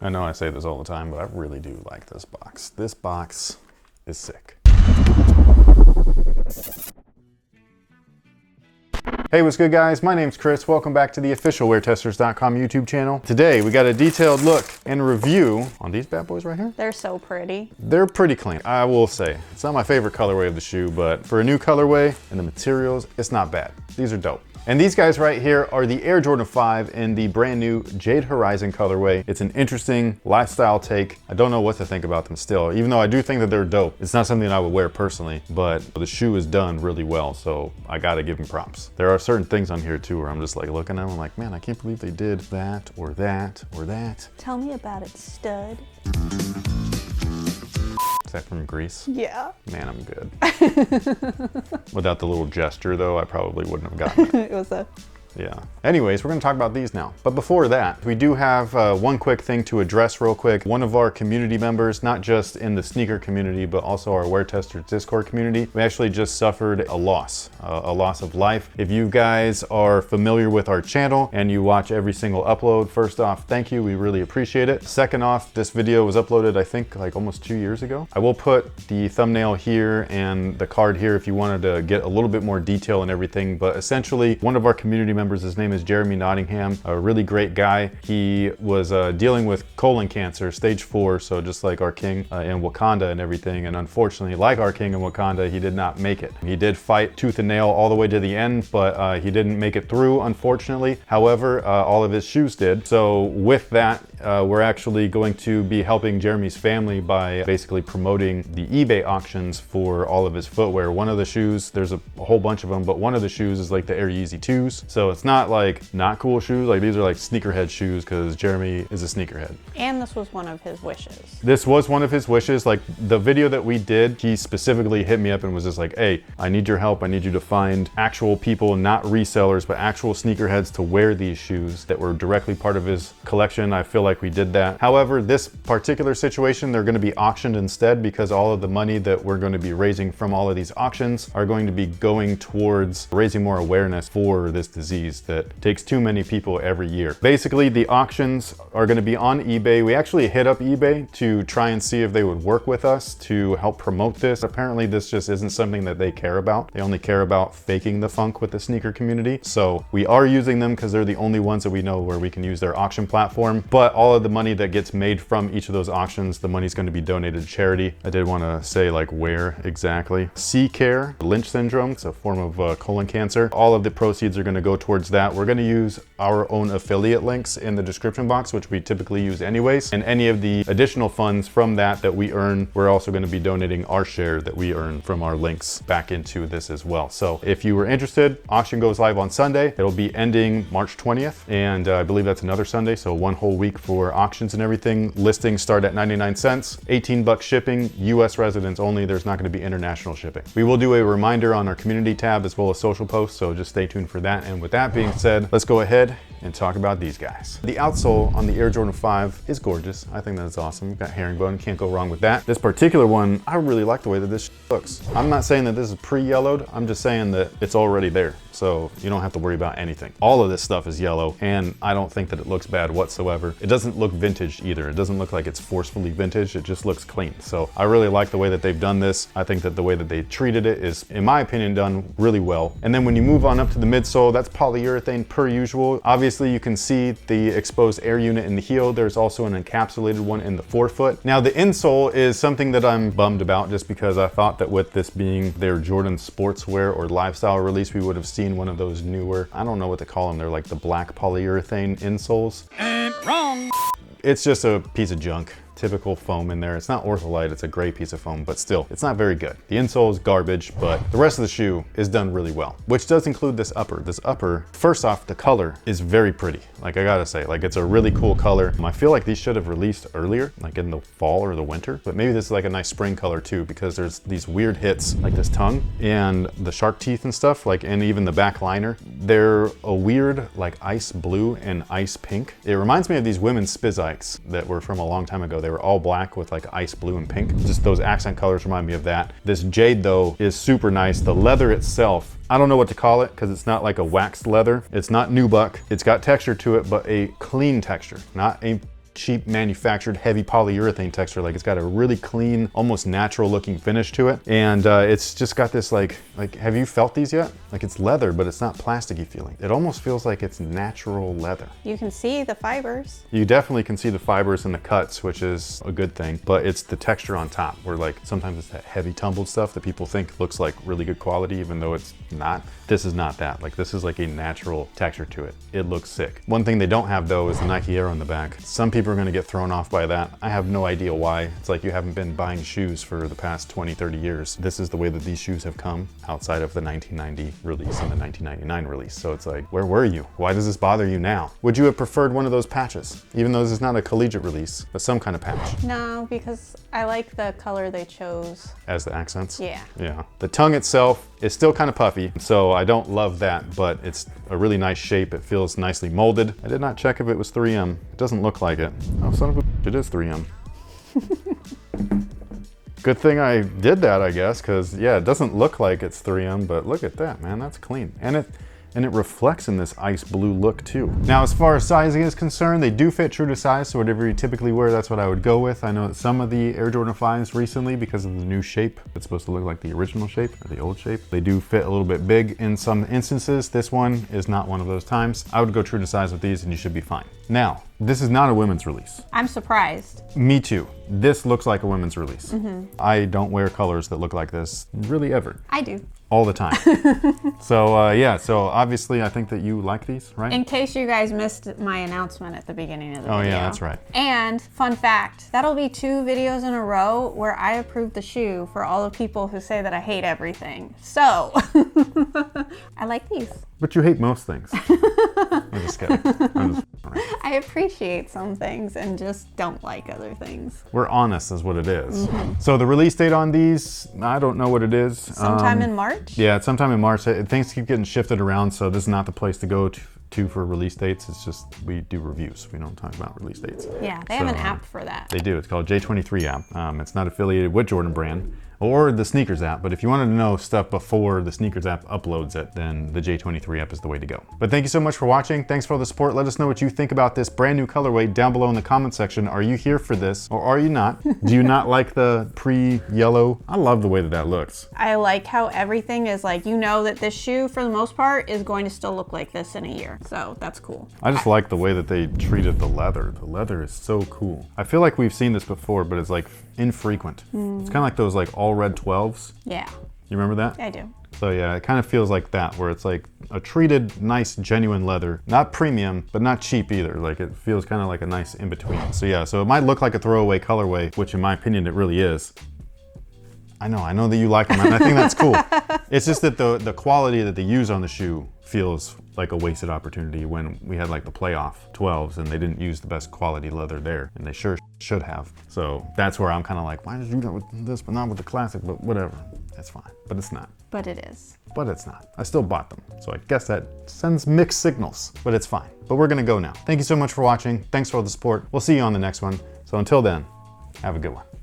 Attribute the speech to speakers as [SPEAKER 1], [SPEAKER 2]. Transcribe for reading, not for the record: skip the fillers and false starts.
[SPEAKER 1] I know I say this all the time, but I really do like this box. This box is sick. Hey, what's good guys? My name's Chris. Welcome back to the official WearTesters.com YouTube channel. Today, we got a detailed look and review on these bad boys right here.
[SPEAKER 2] They're so pretty.
[SPEAKER 1] They're pretty clean, I will say. It's not my favorite colorway of the shoe, but for a new colorway and the materials, it's not bad. These are dope. And these guys right here are the Air Jordan 5 in the brand new Jade Horizon colorway. It's an interesting lifestyle take. I don't know what to think about them still, even though I do think that they're dope. It's not something I would wear personally, but the shoe is done really well, so I gotta give them props. There are certain things on here too where I'm just like looking at them, I'm like, man, I can't believe they did that or that or that.
[SPEAKER 2] Tell me about it, stud.
[SPEAKER 1] Is that from Greece?
[SPEAKER 2] Yeah.
[SPEAKER 1] Man, I'm good. Without the little gesture though, I probably wouldn't have gotten it.
[SPEAKER 2] It was a...
[SPEAKER 1] Yeah. Anyways, we're gonna talk about these now. But before that, we do have one quick thing to address real quick. One of our community members, not just in the sneaker community, but also our WearTesters Discord community, we actually just suffered a loss of life. If you guys are familiar with our channel and you watch every single upload, first off, thank you, we really appreciate it. Second off, this video was uploaded, I think, like almost 2 years ago. I will put the thumbnail here and the card here if you wanted to get a little bit more detail and everything, but essentially, one of our community members, his name is Jeremy Nottingham, a really great guy. He was dealing with colon cancer, stage 4, so just like our king in Wakanda and everything, and unfortunately, like our king in Wakanda, he did not make it. He did fight tooth and nail all the way to the end, but he didn't make it through, unfortunately. However, all of his shoes did. So with that, we're actually going to be helping Jeremy's family by basically promoting the eBay auctions for all of his footwear. One of the shoes, there's a whole bunch of them, but one of the shoes is like the Air Yeezy 2s. So it's not like not cool shoes, like these are like sneakerhead shoes because Jeremy is a sneakerhead.
[SPEAKER 2] And this was one of his wishes.
[SPEAKER 1] This was one of his wishes. Like the video that we did, he specifically hit me up and was just like, hey, I need your help. I need you to find actual people, not resellers, but actual sneakerheads to wear these shoes that were directly part of his collection. I feel like we did that. However, this particular situation, they're going to be auctioned instead because all of the money that we're going to be raising from all of these auctions are going to be going towards raising more awareness for this disease that takes too many people every year. Basically, the auctions are going to be on eBay. We actually hit up eBay to try and see if they would work with us to help promote this. Apparently, this just isn't something that they care about. They only care about faking the funk with the sneaker community. So we are using them because they're the only ones that we know where we can use their auction platform. But all of the money that gets made from each of those auctions, the money's going to be donated to charity. I did want to say like where exactly. C-Care, Lynch syndrome, it's a form of colon cancer. All of the proceeds are going to go towards that. We're going to use our own affiliate links in the description box, which we typically use anyways. And any of the additional funds from that we earn, we're also going to be donating our share that we earn from our links back into this as well. So if you were interested, auction goes live on Sunday. It'll be ending March 20th. And I believe that's another Sunday. So one whole week for auctions and everything. Listings start at 99 cents, 18 bucks shipping, US residents only. There's not going to be international shipping. We will do a reminder on our community tab as well as social posts. So just stay tuned for that. And with that being said, let's go ahead and talk about these guys. The outsole on the Air Jordan 5 is gorgeous. I think that's awesome. You've got herringbone, can't go wrong with that. This particular one, I really like the way that this looks. I'm not saying that this is pre-yellowed, I'm just saying that it's already there. So you don't have to worry about anything. All of this stuff is yellow and I don't think that it looks bad whatsoever. It doesn't look vintage either. It doesn't look like it's forcefully vintage. It just looks clean. So I really like the way that they've done this. I think that the way that they treated it is, in my opinion, done really well. And then when you move on up to the midsole, that's polyurethane per usual. Obviously you can see the exposed air unit in the heel. There's also an encapsulated one in the forefoot. Now the insole is something that I'm bummed about just because I thought that with this being their Jordan sportswear or lifestyle release, we would have seen one of those newer, I don't know what to call them. They're like the black polyurethane insoles.
[SPEAKER 3] And wrong.
[SPEAKER 1] It's just a piece of junk. Typical foam in there. It's not ortholite, it's a gray piece of foam, but still, it's not very good. The insole is garbage, but the rest of the shoe is done really well, which does include this upper. This upper, first off, the color is very pretty. Like I gotta say, like it's a really cool color. I feel like these should have released earlier, like in the fall or the winter, but maybe this is like a nice spring color too, because there's these weird hits like this tongue and the shark teeth and stuff, like, and even the back liner. They're a weird like ice blue and ice pink. It reminds me of these women's Spizikes that were from a long time ago. They were all black with like ice blue and pink. Just those accent colors remind me of that. This jade though is super nice. The leather itself, I don't know what to call it because it's not like a waxed leather. It's not nubuck. It's got texture to it, but a clean texture, not a cheap manufactured heavy polyurethane texture. Like it's got a really clean, almost natural looking finish to it. And it's just got this like, have you felt these yet? Like it's leather, but it's not plasticky feeling. It almost feels like it's natural leather.
[SPEAKER 2] You can see the fibers.
[SPEAKER 1] You definitely can see the fibers and the cuts, which is a good thing, but it's the texture on top where like sometimes it's that heavy tumbled stuff that people think looks like really good quality, even though it's not. This is not that. Like this is like a natural texture to it. It looks sick. One thing they don't have though is the Nike Air on the back. Some people are gonna get thrown off by that. I have no idea why. It's like you haven't been buying shoes for the past 20, 30 years. This is the way that these shoes have come outside of the 1990 release and the 1999 release. So it's like, where were you? Why does this bother you now? Would you have preferred one of those patches? Even though this is not a collegiate release, but some kind of patch.
[SPEAKER 2] No, because I like the color they chose.
[SPEAKER 1] As the accents?
[SPEAKER 2] Yeah.
[SPEAKER 1] Yeah. The tongue itself is still kind of puffy, so I don't love that, but it's a really nice shape. It feels nicely molded. I did not check if it was 3M. It doesn't look like it. Oh, son of a bitch, it is 3M. Good thing I did that, I guess, because yeah, it doesn't look like it's 3M, but look at that, man, that's clean. And it reflects in this ice blue look too. Now, as far as sizing is concerned, they do fit true to size, so whatever you typically wear, that's what I would go with. I know that some of the Air Jordan 5s recently, because of the new shape, it's supposed to look like the original shape, or the old shape, they do fit a little bit big in some instances. This one is not one of those times. I would go true to size with these and you should be fine. Now, this is not a women's release.
[SPEAKER 2] I'm surprised.
[SPEAKER 1] Me too. This looks like a women's release. I don't wear colors that look like this really ever.
[SPEAKER 2] I do.
[SPEAKER 1] All the time. So yeah, so obviously I think that you like these, right?
[SPEAKER 2] In case you guys missed my announcement at the beginning of the video.
[SPEAKER 1] Oh yeah, that's right.
[SPEAKER 2] And fun fact, that'll be 2 videos in a row where I approve the shoe for all the people who say that I hate everything. So, I like these.
[SPEAKER 1] But you hate most things. I'm just kidding. I'm just
[SPEAKER 2] I appreciate some things and just don't like other things.
[SPEAKER 1] We're honest is what it is. So the release date on these, I don't know what it is.
[SPEAKER 2] Sometime in March?
[SPEAKER 1] Yeah, it's sometime in March. Things keep getting shifted around, so this is not the place to go to for release dates. It's just, we do reviews. We don't talk about release dates.
[SPEAKER 2] Yeah, they have an app for that.
[SPEAKER 1] They do. It's called J23 app. It's not affiliated with Jordan Brand or the Sneakers app, but if you wanted to know stuff before the Sneakers app uploads it, then the J23 app is the way to go. But thank you so much for watching. Thanks for all the support. Let us know what you think about this brand new colorway down below in the comment section. Are you here for this or are you not? Do you not like the pre-yellow? I love the way that looks.
[SPEAKER 2] I like how everything is like, you know that this shoe for the most part is going to still look like this in a year. So that's cool.
[SPEAKER 1] I just like the way that they treated the leather. The leather is so cool. I feel like we've seen this before, but it's like infrequent. It's kind of like those like all red 12s.
[SPEAKER 2] Yeah.
[SPEAKER 1] You remember that?
[SPEAKER 2] I do.
[SPEAKER 1] So yeah, it kind of feels like that, where it's like a treated, nice, genuine leather. Not premium, but not cheap either. Like it feels kind of like a nice in-between. So yeah, so it might look like a throwaway colorway, which in my opinion, it really is. I know that you like them, and I think that's cool. It's just that the quality that they use on the shoe feels like a wasted opportunity when we had like the playoff 12s and they didn't use the best quality leather there, and they sure should have. So that's where I'm kind of like, why did you do that with this but not with the classic? But whatever, that's fine. But it's not.
[SPEAKER 2] But it is.
[SPEAKER 1] But it's not. I still bought them. So I guess that sends mixed signals, but it's fine. But we're gonna go now. Thank you so much for watching. Thanks for all the support. We'll see you on the next one. So until then, have a good one.